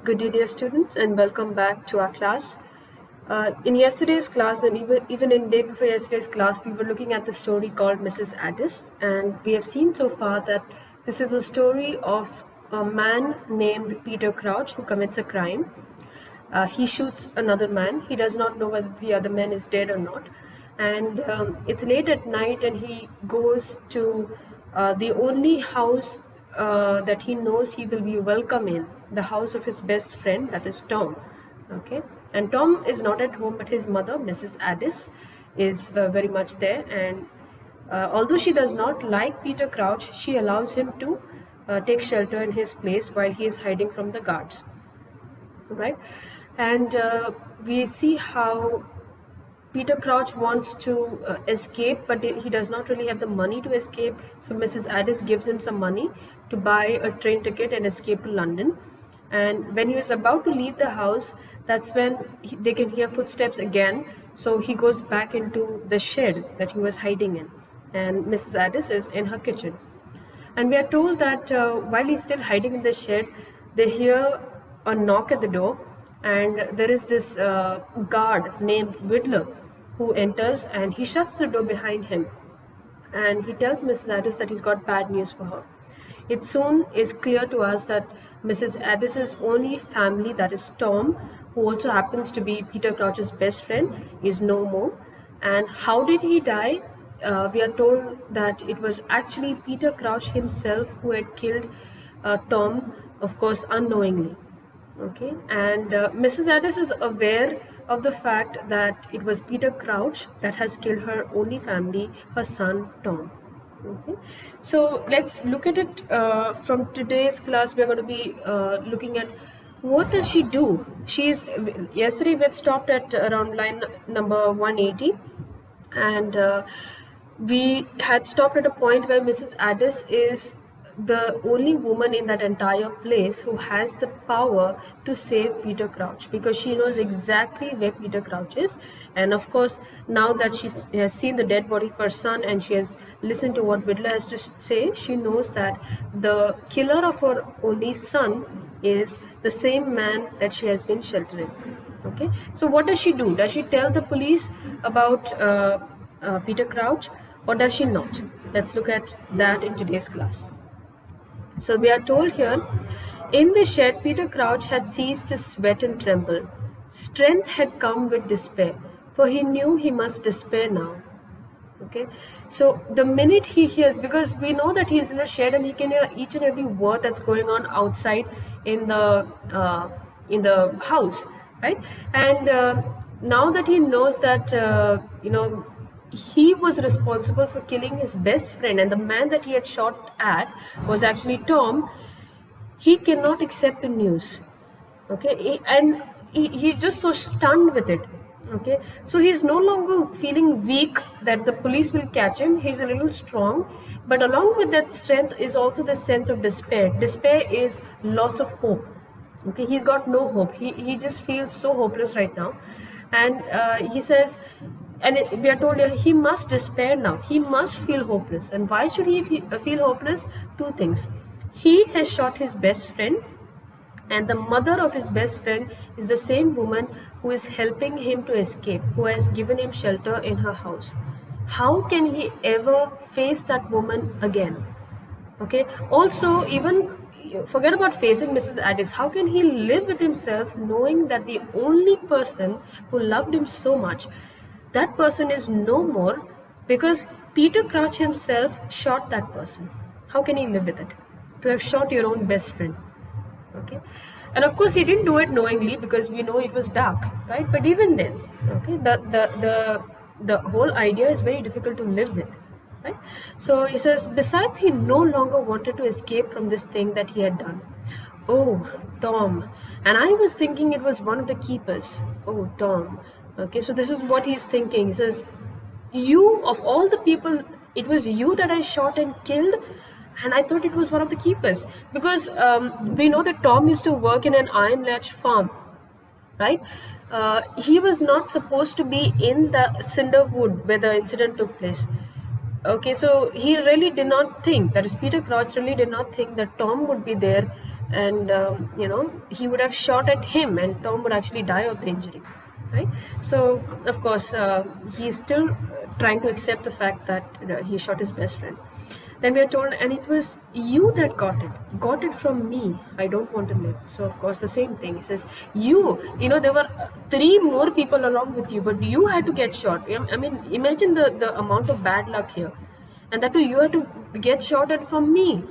Good day, dear students, and welcome back to our class. In yesterday's class, and even in day before yesterday's class, we were looking at the story called Mrs. Addis, and we have seen so far that this is a story of a man named Peter Crouch who commits a crime. He shoots another man. He does not know whether the other man is dead or not, and it's late at night, and he goes to the only house that he knows he will be welcome in, the house of his best friend, that is Tom. Okay, and Tom is not at home, but his mother, Mrs. Addis, is very much there, and although she does not like Peter Crouch, she allows him to take shelter in his place while he is hiding from the guards. Right, and we see how Peter Crouch wants to escape, but he does not really have the money to escape. So Mrs. Addis gives him some money to buy a train ticket and escape to London. And when he was about to leave the house, that's when they can hear footsteps again. So he goes back into the shed that he was hiding in. And Mrs. Addis is in her kitchen. And we are told that while he's still hiding in the shed, they hear a knock at the door, and there is this guard named Whittler who enters, and he shuts the door behind him, and he tells Mrs. Addis that he's got bad news for her. It soon is clear to us that Mrs. Addis's only family, that is Tom, who also happens to be Peter Crouch's best friend, is no more. And how did he die? We are told that it was actually Peter Crouch himself who had killed Tom, of course, unknowingly. Okay, and Mrs. Addis is aware of the fact that it was Peter Crouch that has killed her only family, her son Tom. Okay, so let's look at it from today's class. We're going to be looking at what does she do. Yesterday we had stopped at around line number 180, and we had stopped at a point where Mrs. Addis is the only woman in that entire place who has the power to save Peter Crouch, because she knows exactly where Peter Crouch is. And of course, now that she has seen the dead body of her son and she has listened to what Whittler has to say, she knows that the killer of her only son is the same man that she has been sheltering. Okay, so what does she do? Does she tell the police about Peter Crouch, or does she not? Let's look at that in today's class. So we are told here, in the shed, Peter Crouch had ceased to sweat and tremble. Strength had come with despair, for he knew he must despair now. Okay, so the minute he hears, because we know that he is in a shed and he can hear each and every word that's going on outside in the house, right? And now that he knows that he was responsible for killing his best friend, and the man that he had shot at was actually Tom, he cannot accept the news. Okay, he's just so stunned with it. Okay, so he's no longer feeling weak that the police will catch him. He's a little strong, but along with that strength is also the sense of despair. Despair is loss of hope. Okay, he's got no hope. He just feels so hopeless right now, and he says, and we are told he must despair now. He must feel hopeless. And why should he feel hopeless? Two things. He has shot his best friend, and the mother of his best friend is the same woman who is helping him to escape, who has given him shelter in her house. How can he ever face that woman again? Okay. Also, even forget about facing Mrs. Addis. How can he live with himself knowing that the only person who loved him so much, that person is no more, because Peter Crouch himself shot that person? How can he live with it? To have shot your own best friend. Okay, and of course he didn't do it knowingly, because we know it was dark, right? But even then, okay, the whole idea is very difficult to live with, right? So he says, besides, he no longer wanted to escape from this thing that he had done. Oh, Tom, and I was thinking it was one of the keepers. Oh, Tom. Okay, so this is what he's thinking. He says, you, of all the people, it was you that I shot and killed, and I thought it was one of the keepers, because we know that Tom used to work in an iron latch farm, right? He was not supposed to be in the Cinderwood where the incident took place. Okay, so he really did not think, that is Peter Crouch really did not think that Tom would be there and he would have shot at him, and Tom would actually die of the injury, right? So of course he's still trying to accept the fact that he shot his best friend. Then we are told, and it was you that got it from me. I don't want to live. So of course the same thing. He says, there were three more people along with you, but you had to get shot. I mean, imagine the amount of bad luck here, and that too you had to get shot, and from me.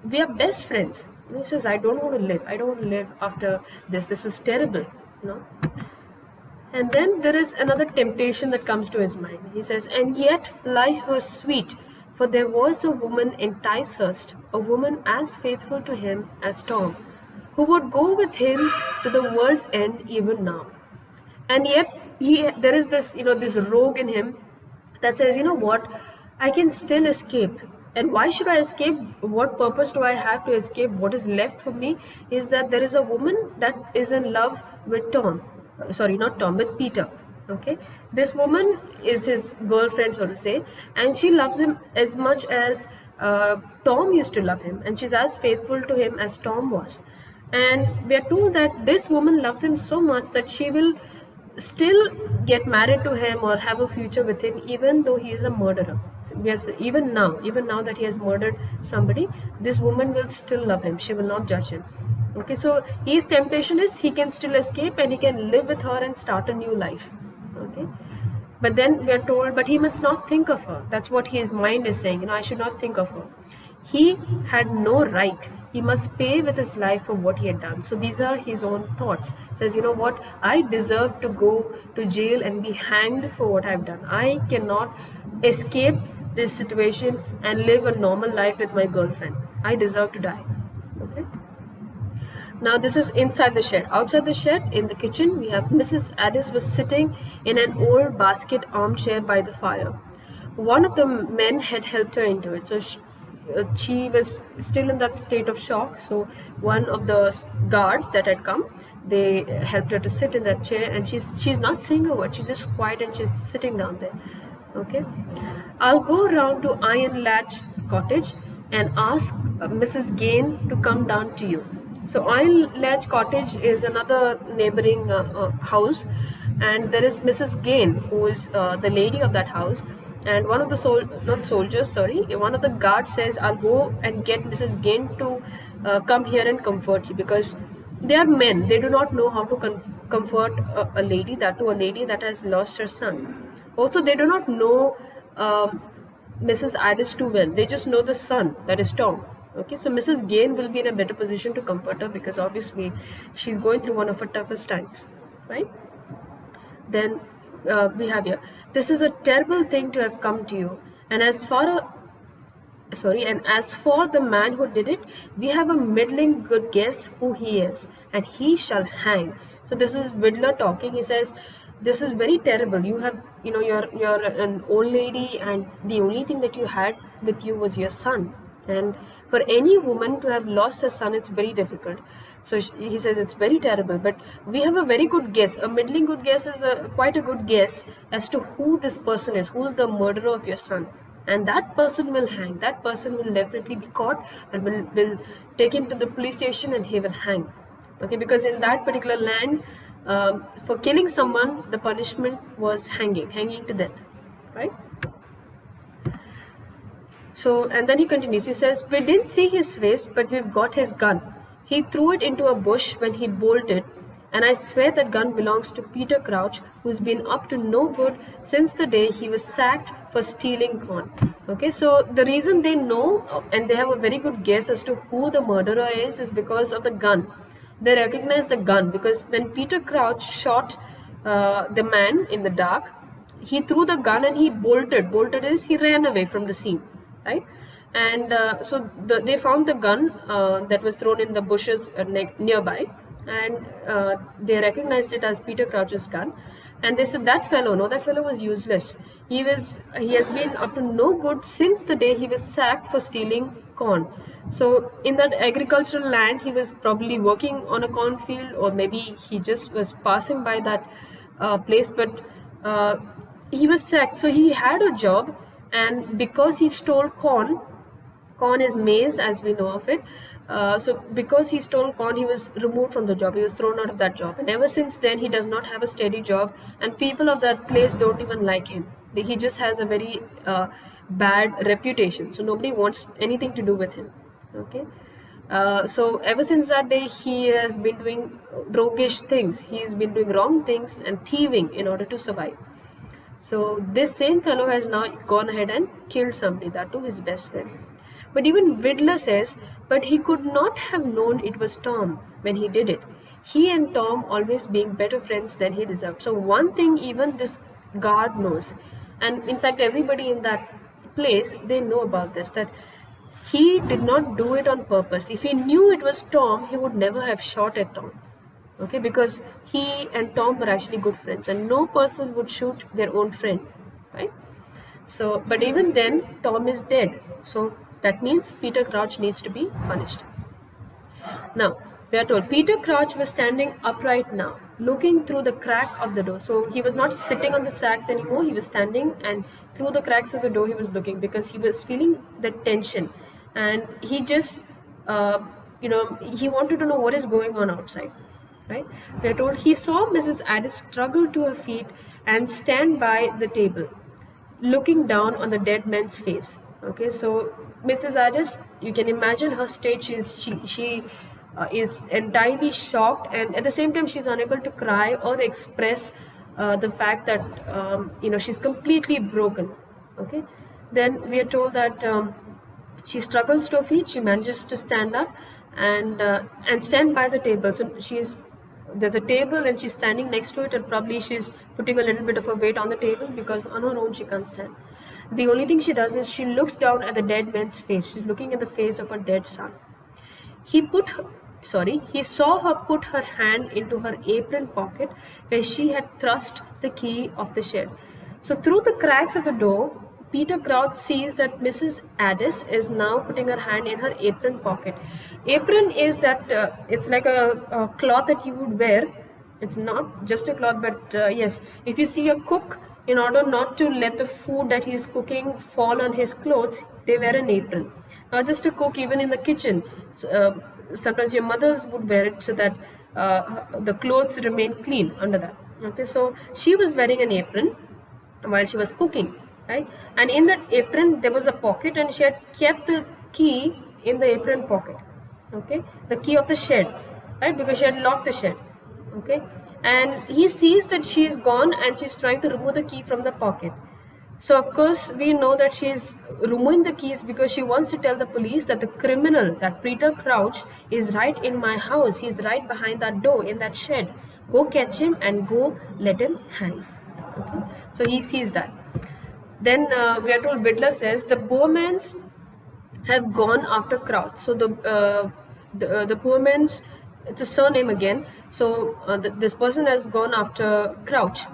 We are best friends. And he says, I don't want to live. I don't want to live after this. This is terrible, you know. And then there is another temptation that comes to his mind. He says, and yet life was sweet, for there was a woman in Ticehurst, a woman as faithful to him as Tom, who would go with him to the world's end even now. And yet there is this, this rogue in him that says, you know what, I can still escape. And why should I escape? What purpose do I have to escape? What is left for me is that there is a woman that is in love with Tom. Sorry, not Tom, with Peter. Okay, this woman is his girlfriend, so to say, and she loves him as much as Tom used to love him, and she's as faithful to him as Tom was. And we are told that this woman loves him so much that she will still get married to him or have a future with him, even though he is a murderer. Yes, even now that he has murdered somebody, this woman will still love him. She will not judge him. Okay, so his temptation is he can still escape and he can live with her and start a new life. Okay, but then we are told, but he must not think of her. That's what his mind is saying. I should not think of her. He had no right. He must pay with his life for what he had done. So these are his own thoughts. Says, you know what? I deserve to go to jail and be hanged for what I've done. I cannot escape this situation and live a normal life with my girlfriend. I deserve to die. Okay. Now this is inside the shed. Outside the shed, in the kitchen, we have Mrs. Addis was sitting in an old basket armchair by the fire. One of the men had helped her into it. So she was still in that state of shock. So one of the guards that had come, they helped her to sit in that chair, and she's not saying a word. She's just quiet and she's sitting down there. Okay, I'll go around to Iron Latch Cottage and ask Mrs. Gain to come down to you. So Iron Latch Cottage is another neighboring house, and there is Mrs. Gain, who is the lady of that house. And one of the one of the guards says, I'll go and get Mrs. Gain to come here and comfort you, because they are men. They do not know how to comfort a lady, that to a lady that has lost her son. Also, they do not know Mrs. Addis too well. They just know the son, that is Tom. Okay, so Mrs. Gain will be in a better position to comfort her, because obviously she's going through one of her toughest times, right? Then we have here, this is a terrible thing to have come to you, and as for the man who did it, we have a middling good guess who he is, and he shall hang. So this is Widler talking. He says, this is very terrible. You have, you're an old lady, and the only thing that you had with you was your son. And for any woman to have lost her son, it's very difficult. So he says it's very terrible, but we have a very good guess. A middling good guess is quite a good guess as to who this person is, who's the murderer of your son. And that person will hang. That person will definitely be caught and will take him to the police station, and he will hang. Okay, because in that particular land, for killing someone, the punishment was hanging to death, right? So, and then he continues, he says, we didn't see his face, but we've got his gun. He threw it into a bush when he bolted, and I swear that gun belongs to Peter Crouch, who's been up to no good since the day he was sacked for stealing corn. Okay, so the reason they know, and they have a very good guess as to who the murderer is because of the gun. They recognize the gun, because when Peter Crouch shot the man in the dark, he threw the gun and he bolted. Bolted is he ran away from the scene. Right, and so they found the gun that was thrown in the bushes nearby, and they recognized it as Peter Crouch's gun, and they said that fellow was useless. He has been up to no good since the day he was sacked for stealing corn. So in that agricultural land, he was probably working on a cornfield, or maybe he just was passing by that place, but he was sacked, so he had a job. And because he stole corn is maize as we know of it, So because he stole corn, he was removed from the job. He was thrown out of that job, and ever since then, he does not have a steady job, and people of that place don't even like him. He just has a very bad reputation, so nobody wants anything to do with him. Okay. So ever since that day, he has been doing roguish things. He's been doing wrong things and thieving in order to survive. So this same fellow has now gone ahead and killed somebody, that too his best friend. But even Vidler says, but he could not have known it was Tom when he did it. He and Tom always being better friends than he deserved. So one thing even this guard knows, and in fact everybody in that place, they know about this, that he did not do it on purpose. If he knew it was Tom, he would never have shot at Tom. Okay, because he and Tom were actually good friends, and no person would shoot their own friend, right? So, but even then, Tom is dead. So that means Peter Crouch needs to be punished. Now, we are told Peter Crouch was standing upright now, looking through the crack of the door. So he was not sitting on the sacks anymore. He was standing, and through the cracks of the door, he was looking because he was feeling the tension, and he just, he wanted to know what is going on outside. Right? We are told he saw Mrs. Addis struggle to her feet and stand by the table, looking down on the dead man's face. Okay, so Mrs. Addis, you can imagine her state. She is entirely shocked, and at the same time, she's unable to cry or express the fact that she's completely broken. Okay, then we are told that she struggles to her feet. She manages to stand up and stand by the table. So there's a table and she's standing next to it, and probably she's putting a little bit of a weight on the table because on her own she can't stand. The only thing she does is she looks down at the dead man's face. She's looking at the face of her dead son. He saw her put her hand into her apron pocket where she had thrust the key of the shed. So through the cracks of the door, Peter Crouch sees that Mrs. Addis is now putting her hand in her apron pocket. Apron is that, it's like a cloth that you would wear. It's not just a cloth, but yes, if you see a cook, in order not to let the food that he is cooking fall on his clothes, they wear an apron. Not just a cook, even in the kitchen, sometimes your mothers would wear it so that the clothes remain clean under that. Okay, so she was wearing an apron while she was cooking. Right? And in that apron there was a pocket, and she had kept the key in the apron pocket. Okay, the key of the shed, right? Because she had locked the shed. Okay, and he sees that she is gone and she's trying to remove the key from the pocket. So of course we know that she's removing the keys because she wants to tell the police that the criminal, that Peter Crouch, is right in my house. He's right behind that door in that shed. Go catch him and go let him hang. Okay, so he sees that. Then we are told, Vidler says, the Boermans have gone after Crouch. So the Boermans, it's a surname again. So this person has gone after Crouch.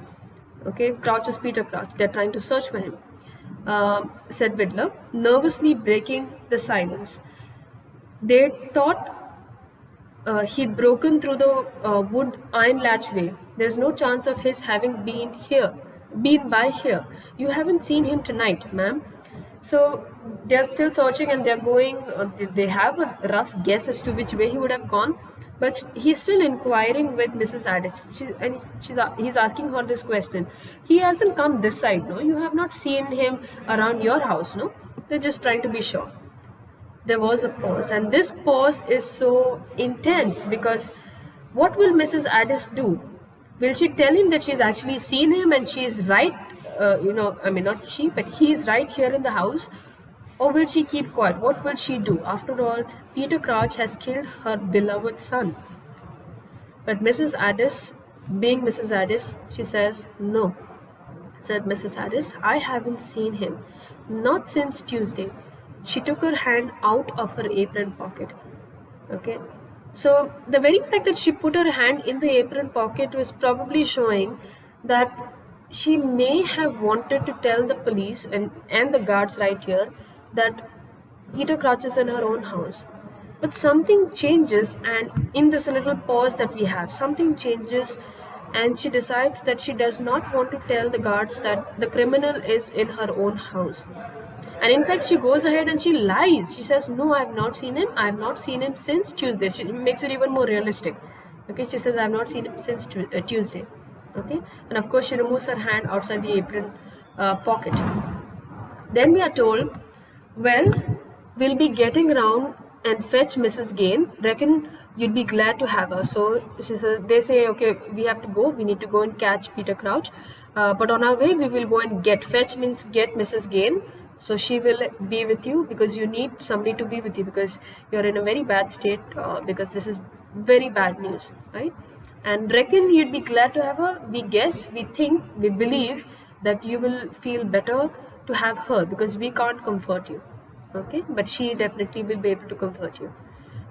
Okay, Crouch is Peter Crouch. They're trying to search for him, said Vidler, nervously breaking the silence. They thought he'd broken through the wood iron latchway. There's no chance of his having been by here. You haven't seen him tonight, ma'am. So they're still searching, and they're going, they have a rough guess as to which way he would have gone, but he's still inquiring with Mrs. Addis. He's asking her this question. He hasn't come this side, no? You have not seen him around your house, no? They're just trying to be sure. There was a pause, and this pause is so intense because what will Mrs. Addis do? Will she tell him that she's actually seen him and she's right, not she, but he's right here in the house? Or will she keep quiet? What will she do? After all, Peter Crouch has killed her beloved son. But Mrs. Addis, being Mrs. Addis, she says, no. Said Mrs. Addis, I haven't seen him. Not since Tuesday. She took her hand out of her apron pocket. Okay. So the very fact that she put her hand in the apron pocket was probably showing that she may have wanted to tell the police and the guards right here that Peter Crouch is in her own house. But something changes, and in this little pause that we have, something changes, and she decides that she does not want to tell the guards that the criminal is in her own house. And in fact, she goes ahead and she lies. She says, "No, I have not seen him. I have not seen him since Tuesday." She makes it even more realistic. Okay, she says, "I have not seen him since Tuesday." Okay, and of course, she removes her hand outside the apron pocket. Then we are told, "Well, we'll be getting around and fetch Mrs. Gain. Reckon you'd be glad to have her." So she says, they say, "Okay, we have to go. We need to go and catch Peter Crouch. But on our way, we will go and get." Fetch means get Mrs. Gain. So she will be with you because you need somebody to be with you because you're in a very bad state because this is very bad news, right? And reckon you'd be glad to have her. We guess, we think, we believe that you will feel better to have her because we can't comfort you. Okay, but she definitely will be able to comfort you.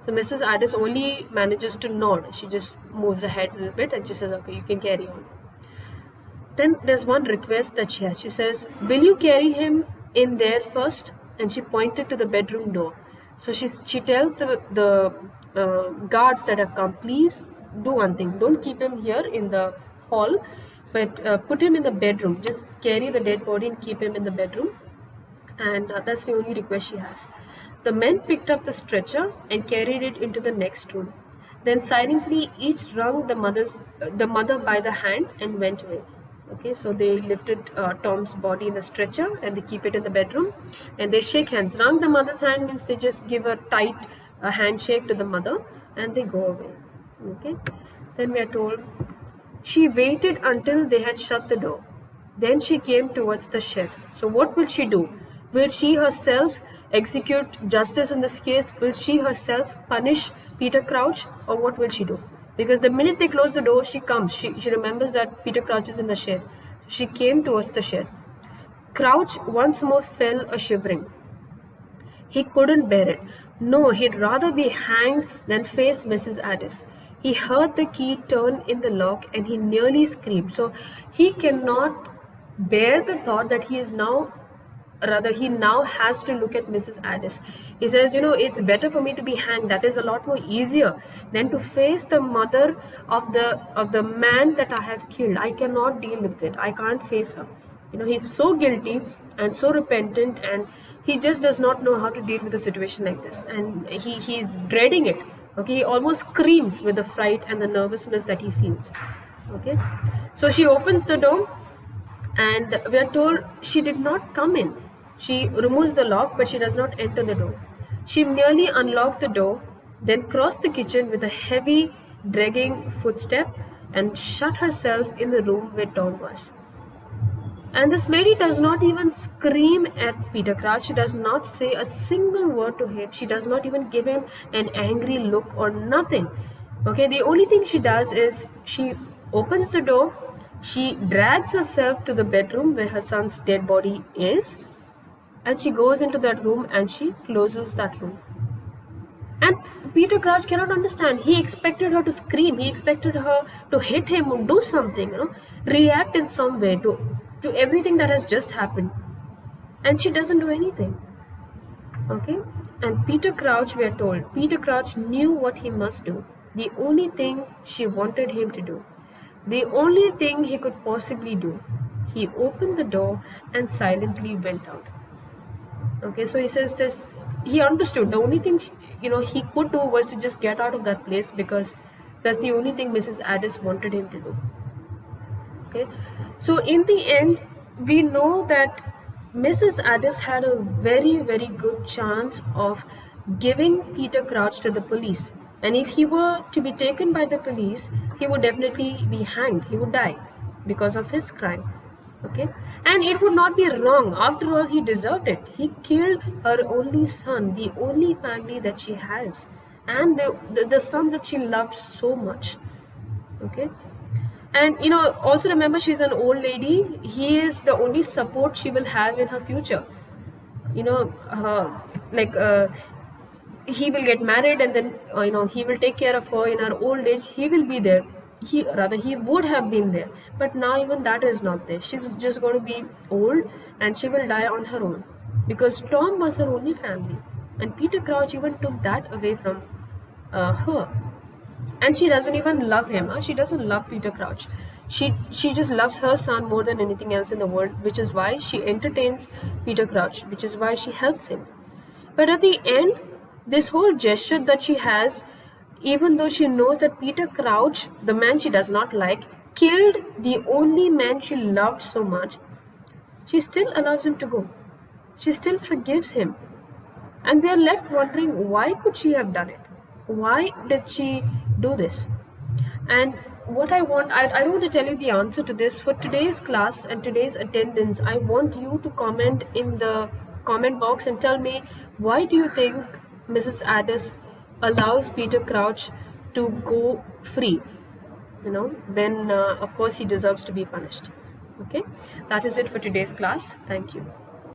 So Mrs. Addis only manages to nod. She just moves ahead a little bit and she says, "Okay, you can carry on." Then there's one request that she has. She says, "Will you carry him in there first?" And she pointed to the bedroom door. So she tells the guards that have come, "Please do one thing. Don't keep him here in the hall, but put him in the bedroom. Just carry the dead body and keep him in the bedroom." And that's the only request she has. The men picked up the stretcher and carried it into the next room. Then silently each wrung the mother by the hand and went away. Okay, so they lifted Tom's body in the stretcher and they keep it in the bedroom and they shake hands. Wrung the mother's hand means they just give a tight handshake to the mother and they go away. Okay, then we are told, "She waited until they had shut the door. Then she came towards the shed." So what will she do? Will she herself execute justice in this case? Will she herself punish Peter Crouch, or what will she do? Because the minute they close the door, she comes. She remembers that Peter Crouch is in the shed. She came towards the shed. Crouch once more fell a shivering. He couldn't bear it. No, he'd rather be hanged than face Mrs. Addis. He heard the key turn in the lock and he nearly screamed. So he cannot bear the thought that he now has to look at Mrs. Addis. He says, "It's better for me to be hanged. That is a lot more easier than to face the mother of the man that I have killed. I cannot deal with it. I can't face her." He's so guilty and so repentant, and he just does not know how to deal with a situation like this, and he's dreading it. Okay, he almost screams with the fright and the nervousness that he feels. Okay, so she opens the door, and we are told she did not come in. She removes the lock, but she does not enter the door. She merely unlocked the door, then crossed the kitchen with a heavy, dragging footstep and shut herself in the room where Tom was. And this lady does not even scream at Peter Crouch. She does not say a single word to him. She does not even give him an angry look or nothing. Okay, the only thing she does is she opens the door, she drags herself to the bedroom where her son's dead body is, and she goes into that room and she closes that room. And Peter Crouch cannot understand. He expected her to scream. He expected her to hit him or do something, react in some way to everything that has just happened. And she doesn't do anything. Okay? And Peter Crouch, we are told, Peter Crouch knew what he must do. The only thing she wanted him to do. The only thing he could possibly do. He opened the door and silently went out. Okay, so he says this, he understood. The only thing, he could do was to just get out of that place because that's the only thing Mrs. Addis wanted him to do. Okay, so in the end, we know that Mrs. Addis had a very, very good chance of giving Peter Crouch to the police. And if he were to be taken by the police, he would definitely be hanged. He would die because of his crime. Okay, and it would not be wrong. After all, he deserved it. He killed her only son, the only family that she has, and the son that she loved so much. Okay, and also remember, she's an old lady. He is the only support she will have in her future. He will get married, and then he will take care of her in her old age. He will be there. He would have been there, but now even that is not there. She's just going to be old and she will die on her own because Tom was her only family, and Peter Crouch even took that away from her, and she doesn't even love him. She doesn't love Peter Crouch. She just loves her son more than anything else in the world, which is why she entertains Peter Crouch, which is why she helps him. But at the end, this whole gesture that she has, even though she knows that Peter Crouch, the man she does not like, killed the only man she loved so much, she still allows him to go. She still forgives him. And we are left wondering, why could she have done it? Why did she do this? And what I don't want to tell you the answer to this. For today's class and today's attendance, I want you to comment in the comment box and tell me, why do you think Mrs. Addis allows Peter Crouch to go free? When of course he deserves to be punished. Okay, that is it for today's class. Thank you.